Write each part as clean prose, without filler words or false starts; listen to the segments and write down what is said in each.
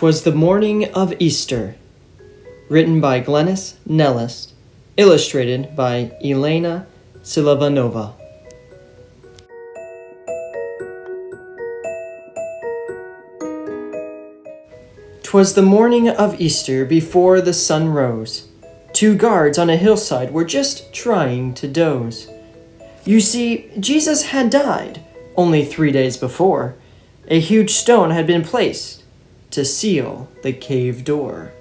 'Twas the morning of Easter, written by Glenys Nellist, illustrated by Elena, Selivanova. "'Twas the morning of Easter before the sun rose. 2 guards on a hillside were just trying to doze. You see, Jesus had died only 3 days before. A huge stone had been placed to seal the cave door.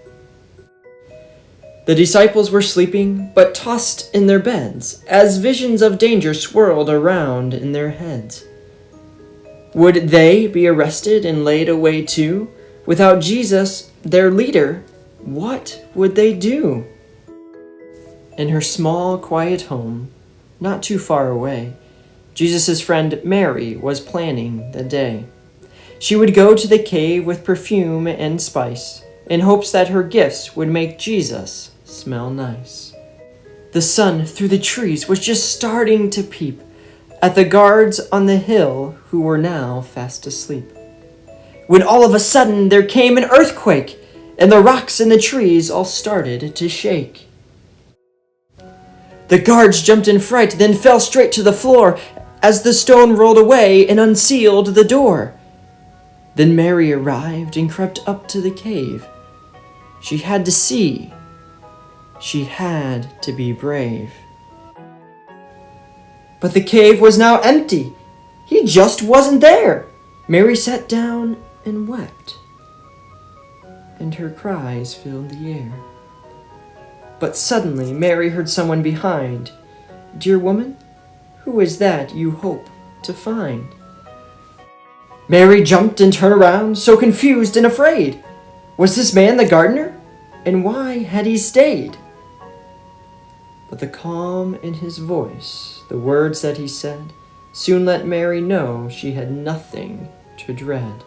The disciples were sleeping, but tossed in their beds, as visions of danger swirled around in their heads. Would they be arrested and laid away too? Without Jesus, their leader, what would they do? In her small, quiet home, not too far away, Jesus' friend Mary was planning the day. She would go to the cave with perfume and spice, in hopes that her gifts would make Jesus smell nice. The sun through the trees was just starting to peep at the guards on the hill who were now fast asleep, when all of a sudden there came an earthquake, and the rocks in the trees all started to shake. The guards jumped in fright, then fell straight to the floor as the stone rolled away and unsealed the door. Then Mary arrived and crept up to the cave. She had to see. She had to be brave. But the cave was now empty. He just wasn't there. Mary sat down and wept, and her cries filled the air. But suddenly Mary heard someone behind. "Dear woman, who is that you hope to find?" Mary jumped and turned around, so confused and afraid. Was this man the gardener? And why had he stayed? But the calm in his voice, the words that he said, soon let Mary know she had nothing to dread.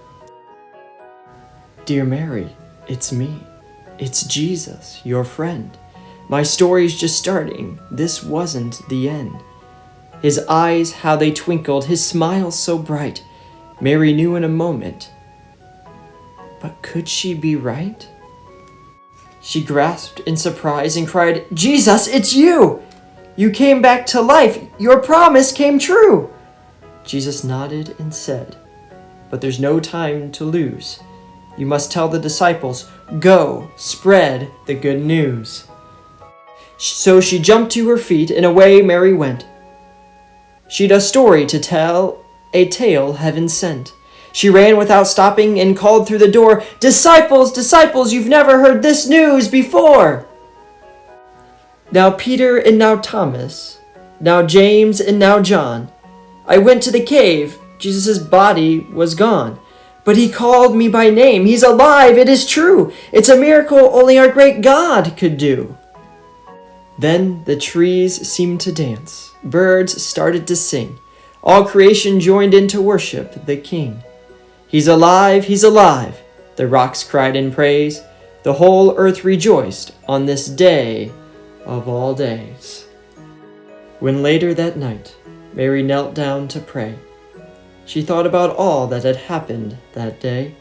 "Dear Mary, it's me. It's Jesus, your friend. My story's just starting. This wasn't the end." His eyes, how they twinkled, his smile so bright. Mary knew in a moment. But could she be right? She grasped in surprise and cried, "Jesus, it's you! You came back to life. Your promise came true." Jesus nodded and said, "But there's no time to lose. You must tell the disciples, go, spread the good news." So she jumped to her feet and away Mary went. She'd a story to tell, a tale heaven sent. She ran without stopping and called through the door, "Disciples, disciples, you've never heard this news before." Now Peter and now Thomas, now James and now John. I went to the cave, Jesus' body was gone. But he called me by name, he's alive, it is true. It's a miracle only our great God could do. Then the trees seemed to dance, birds started to sing. All creation joined in to worship the King. He's alive, the rocks cried in praise. The whole earth rejoiced on this day of all days. When later that night, Mary knelt down to pray, she thought about all that had happened that day,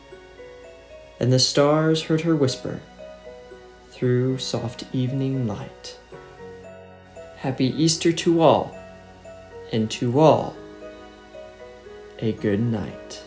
and the stars heard her whisper through soft evening light, "Happy Easter to all, and to all a good night."